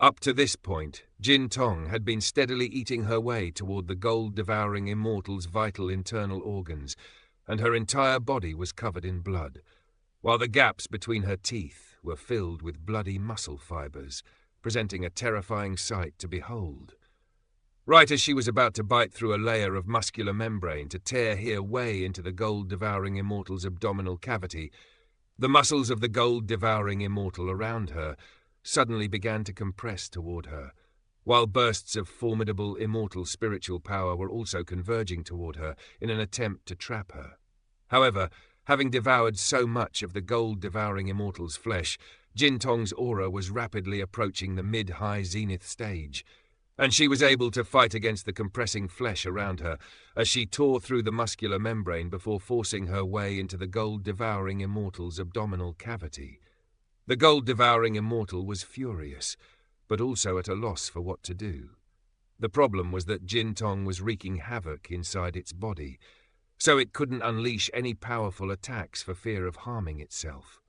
Up to this point, Jin Tong had been steadily eating her way toward the gold-devouring Immortal's vital internal organs, and her entire body was covered in blood, while the gaps between her teeth were filled with bloody muscle fibers, presenting a terrifying sight to behold. Right as she was about to bite through a layer of muscular membrane to tear her way into the gold-devouring Immortal's abdominal cavity, the muscles of the gold-devouring Immortal around her suddenly began to compress toward her, while bursts of formidable immortal spiritual power were also converging toward her in an attempt to trap her. However, having devoured so much of the gold-devouring Immortal's flesh, Jin Tong's aura was rapidly approaching the mid-high zenith stage, and she was able to fight against the compressing flesh around her as she tore through the muscular membrane before forcing her way into the gold-devouring Immortal's abdominal cavity. The gold-devouring Immortal was furious, but also at a loss for what to do. The problem was that Jin Tong was wreaking havoc inside its body, so it couldn't unleash any powerful attacks for fear of harming itself.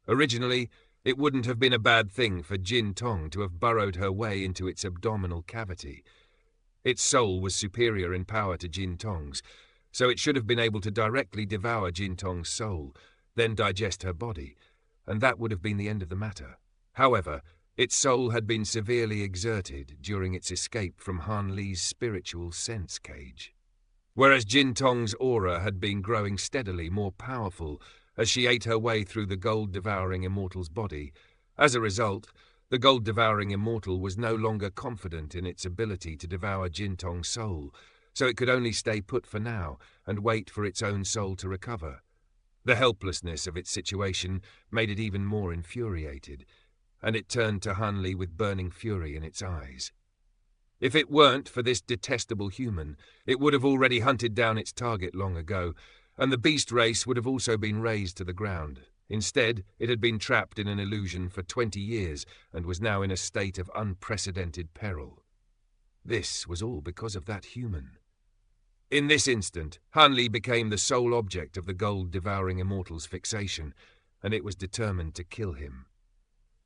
Originally, it wouldn't have been a bad thing for Jin Tong to have burrowed her way into its abdominal cavity. Its soul was superior in power to Jin Tong's, so it should have been able to directly devour Jin Tong's soul, then digest her body, and that would have been the end of the matter. However, its soul had been severely exerted during its escape from Han Li's spiritual sense cage. Whereas Jin Tong's aura had been growing steadily more powerful as she ate her way through the gold-devouring Immortal's body. As a result, the gold-devouring Immortal was no longer confident in its ability to devour Jin Tong's soul, so it could only stay put for now and wait for its own soul to recover. The helplessness of its situation made it even more infuriated, and it turned to Han Li with burning fury in its eyes. If it weren't for this detestable human, it would have already hunted down its target long ago, and the beast race would have also been razed to the ground. Instead, it had been trapped in an illusion for 20 years and was now in a state of unprecedented peril. This was all because of that human. In this instant, Han Li became the sole object of the gold-devouring Immortal's fixation, and it was determined to kill him.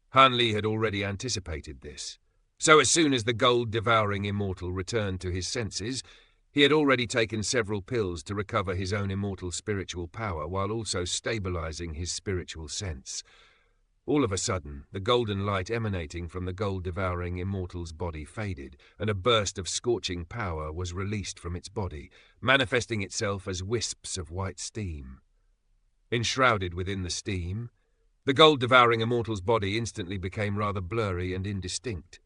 Han Li had already anticipated this, so as soon as the gold-devouring Immortal returned to his senses, he had already taken several pills to recover his own immortal spiritual power while also stabilizing his spiritual sense. All of a sudden, the golden light emanating from the gold-devouring Immortal's body faded, and a burst of scorching power was released from its body, manifesting itself as wisps of white steam. Enshrouded within the steam, the gold-devouring Immortal's body instantly became rather blurry and indistinct.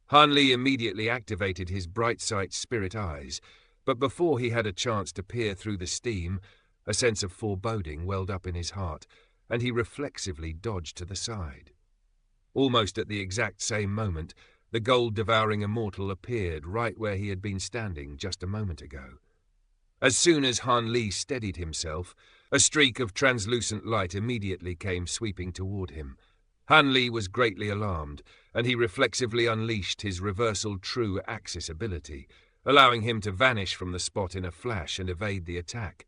Han Li immediately activated his bright sight spirit eyes, but before he had a chance to peer through the steam, a sense of foreboding welled up in his heart, and he reflexively dodged to the side. Almost at the exact same moment, the gold-devouring Immortal appeared right where he had been standing just a moment ago. As soon as Han Li steadied himself, a streak of translucent light immediately came sweeping toward him. Han Li was greatly alarmed, and he reflexively unleashed his reversal true axis ability, allowing him to vanish from the spot in a flash and evade the attack.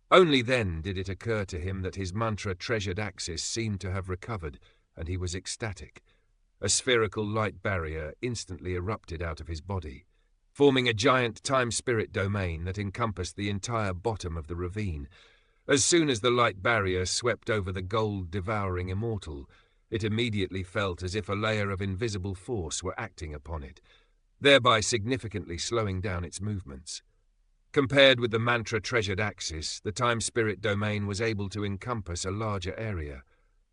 Only then did it occur to him that his mantra-treasured axis seemed to have recovered, and he was ecstatic. A spherical light barrier instantly erupted out of his body, forming a giant time-spirit domain that encompassed the entire bottom of the ravine. As soon as the light barrier swept over the gold-devouring Immortal, it immediately felt as if a layer of invisible force were acting upon it, thereby significantly slowing down its movements. Compared with the mantra-treasured axis, the time-spirit domain was able to encompass a larger area,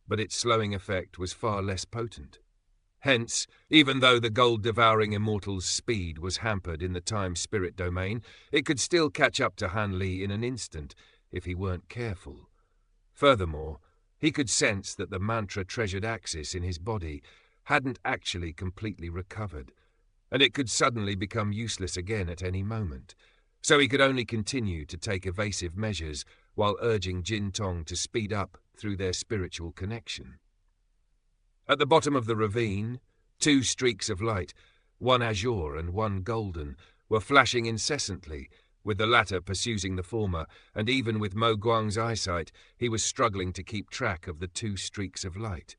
but its slowing effect was far less potent. Hence, even though the gold-devouring Immortal's speed was hampered in the time-spirit domain, it could still catch up to Han Li in an instant if he weren't careful. Furthermore, he could sense that the mantra-treasured axis in his body hadn't actually completely recovered, and it could suddenly become useless again at any moment. So he could only continue to take evasive measures while urging Jin Tong to speed up through their spiritual connection. At the bottom of the ravine, two streaks of light, one azure and one golden, were flashing incessantly, with the latter pursuing the former, and even with Mo Guang's eyesight, he was struggling to keep track of the two streaks of light.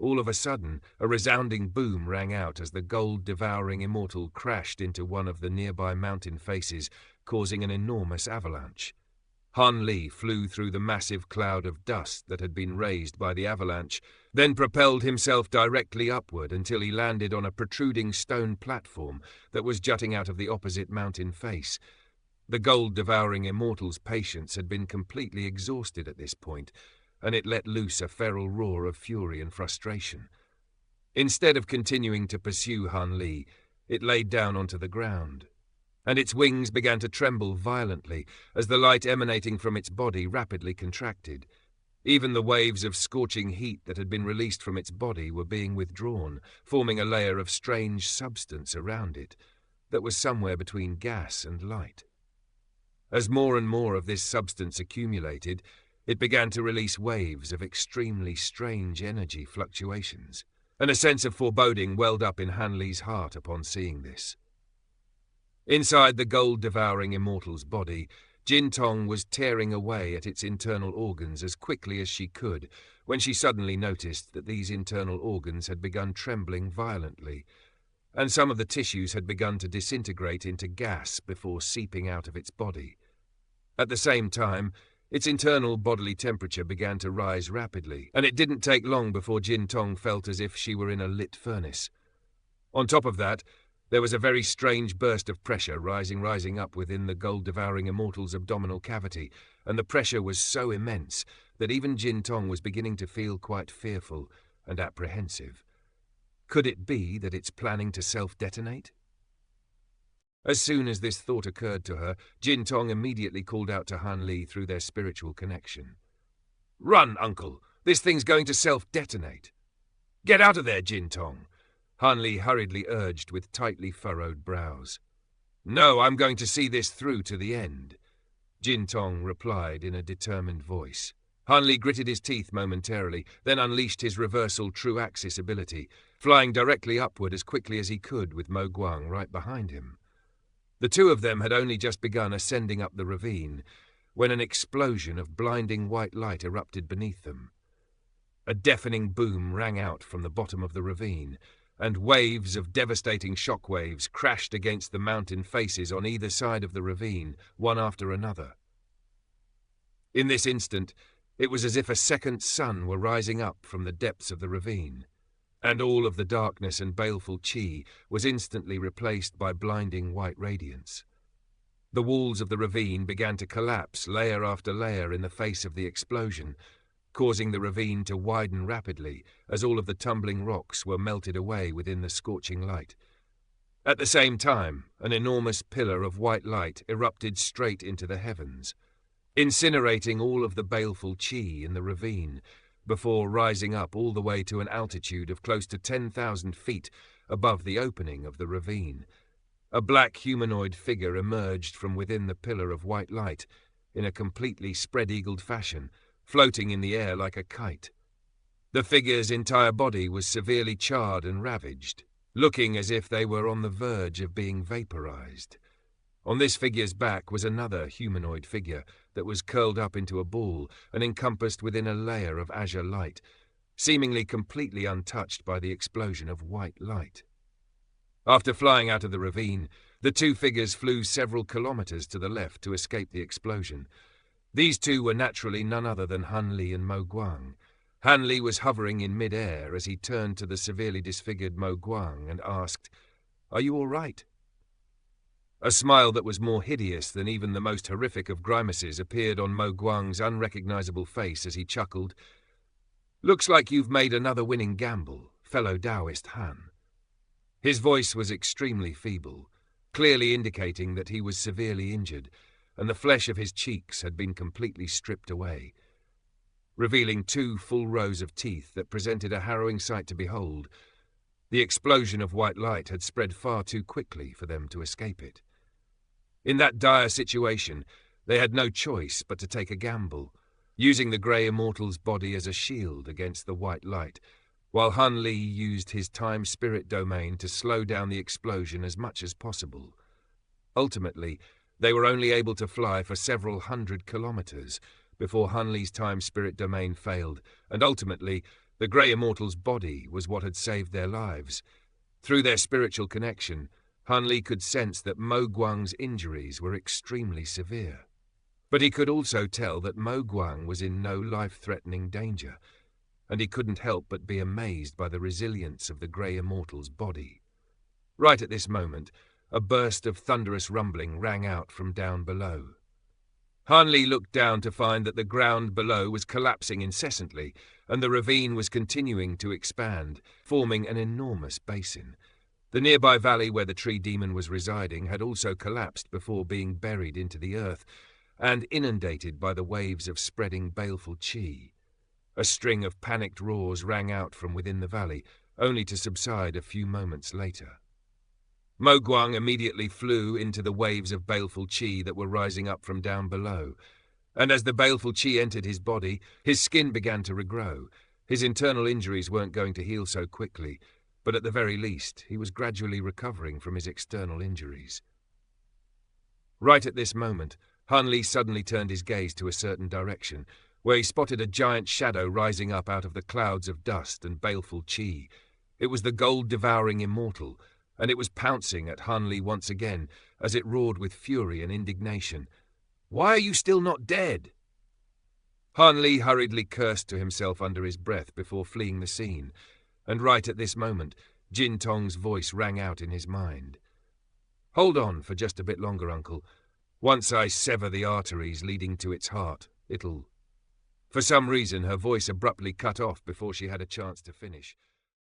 All of a sudden, a resounding boom rang out as the gold-devouring Immortal crashed into one of the nearby mountain faces, causing an enormous avalanche. Han Li flew through the massive cloud of dust that had been raised by the avalanche, then propelled himself directly upward until he landed on a protruding stone platform that was jutting out of the opposite mountain face. The gold-devouring Immortal's patience had been completely exhausted at this point, and it let loose a feral roar of fury and frustration. Instead of continuing to pursue Han Li, it laid down onto the ground, and its wings began to tremble violently as the light emanating from its body rapidly contracted. Even the waves of scorching heat that had been released from its body were being withdrawn, forming a layer of strange substance around it that was somewhere between gas and light. As more and more of this substance accumulated, it began to release waves of extremely strange energy fluctuations, and a sense of foreboding welled up in Han Li's heart upon seeing this. Inside the gold-devouring Immortal's body, Jin Tong was tearing away at its internal organs as quickly as she could when she suddenly noticed that these internal organs had begun trembling violently, and some of the tissues had begun to disintegrate into gas before seeping out of its body. At the same time, its internal bodily temperature began to rise rapidly, and it didn't take long before Jin Tong felt as if she were in a lit furnace. On top of that, there was a very strange burst of pressure rising up within the gold-devouring Immortal's abdominal cavity, and the pressure was so immense that even Jin Tong was beginning to feel quite fearful and apprehensive. Could it be that it's planning to self-detonate? As soon as this thought occurred to her, Jin Tong immediately called out to Han Li through their spiritual connection. "Run, uncle! This thing's going to self-detonate!" "Get out of there, Jin Tong!" Han Li hurriedly urged with tightly furrowed brows. "No, I'm going to see this through to the end," Jin Tong replied in a determined voice. Han Li gritted his teeth momentarily, then unleashed his reversal true-axis ability, flying directly upward as quickly as he could with Mo Guang right behind him. The two of them had only just begun ascending up the ravine when an explosion of blinding white light erupted beneath them. A deafening boom rang out from the bottom of the ravine, and waves of devastating shockwaves crashed against the mountain faces on either side of the ravine, one after another. In this instant, it was as if a second sun were rising up from the depths of the ravine, and all of the darkness and baleful chi was instantly replaced by blinding white radiance. The walls of the ravine began to collapse layer after layer in the face of the explosion, causing the ravine to widen rapidly as all of the tumbling rocks were melted away within the scorching light. At the same time, an enormous pillar of white light erupted straight into the heavens, incinerating all of the baleful chi in the ravine, before rising up all the way to an altitude of close to 10,000 feet above the opening of the ravine. A black humanoid figure emerged from within the pillar of white light in a completely spread-eagled fashion, floating in the air like a kite. The figure's entire body was severely charred and ravaged, looking as if they were on the verge of being vaporized. On this figure's back was another humanoid figure that was curled up into a ball and encompassed within a layer of azure light, seemingly completely untouched by the explosion of white light. After flying out of the ravine, the two figures flew several kilometers to the left to escape the explosion. These two were naturally none other than Han Li and Mo Guang. Han Li was hovering in mid-air as he turned to the severely disfigured Mo Guang and asked, "Are you all right?" A smile that was more hideous than even the most horrific of grimaces appeared on Mo Guang's unrecognizable face as he chuckled. "Looks like you've made another winning gamble, fellow Taoist Han." His voice was extremely feeble, clearly indicating that he was severely injured, and the flesh of his cheeks had been completely stripped away, revealing 2 full rows of teeth that presented a harrowing sight to behold. The explosion of white light had spread far too quickly for them to escape it. In that dire situation, they had no choice but to take a gamble, using the grey Immortal's body as a shield against the white light, while Han Li used his time-spirit domain to slow down the explosion as much as possible. Ultimately, they were only able to fly for several hundred kilometers before Han Li's time-spirit domain failed, and ultimately, The Grey Immortal's body was what had saved their lives. Through their spiritual connection, Han Li could sense that Mo Guang's injuries were extremely severe. But he could also tell that Mo Guang was in no life-threatening danger, and he couldn't help but be amazed by the resilience of the Grey Immortal's body. Right at this moment, a burst of thunderous rumbling rang out from down below. Han Li looked down to find that the ground below was collapsing incessantly, and the ravine was continuing to expand, forming an enormous basin. The nearby valley where the tree demon was residing had also collapsed before being buried into the earth, and inundated by the waves of spreading baleful qi. A string of panicked roars rang out from within the valley, only to subside a few moments later. Mo Guang immediately flew into the waves of baleful qi that were rising up from down below, and as the baleful qi entered his body, his skin began to regrow. His internal injuries weren't going to heal so quickly, but at the very least, he was gradually recovering from his external injuries. Right at this moment, Han Li suddenly turned his gaze to a certain direction, where he spotted a giant shadow rising up out of the clouds of dust and baleful qi. It was the gold-devouring Immortal, and it was pouncing at Han Li once again as it roared with fury and indignation. "Why are you still not dead?" Han Li hurriedly cursed to himself under his breath before fleeing the scene, and right at this moment, Jin Tong's voice rang out in his mind. "Hold on for just a bit longer, Uncle. Once I sever the arteries leading to its heart, it'll—" For some reason, her voice abruptly cut off before she had a chance to finish.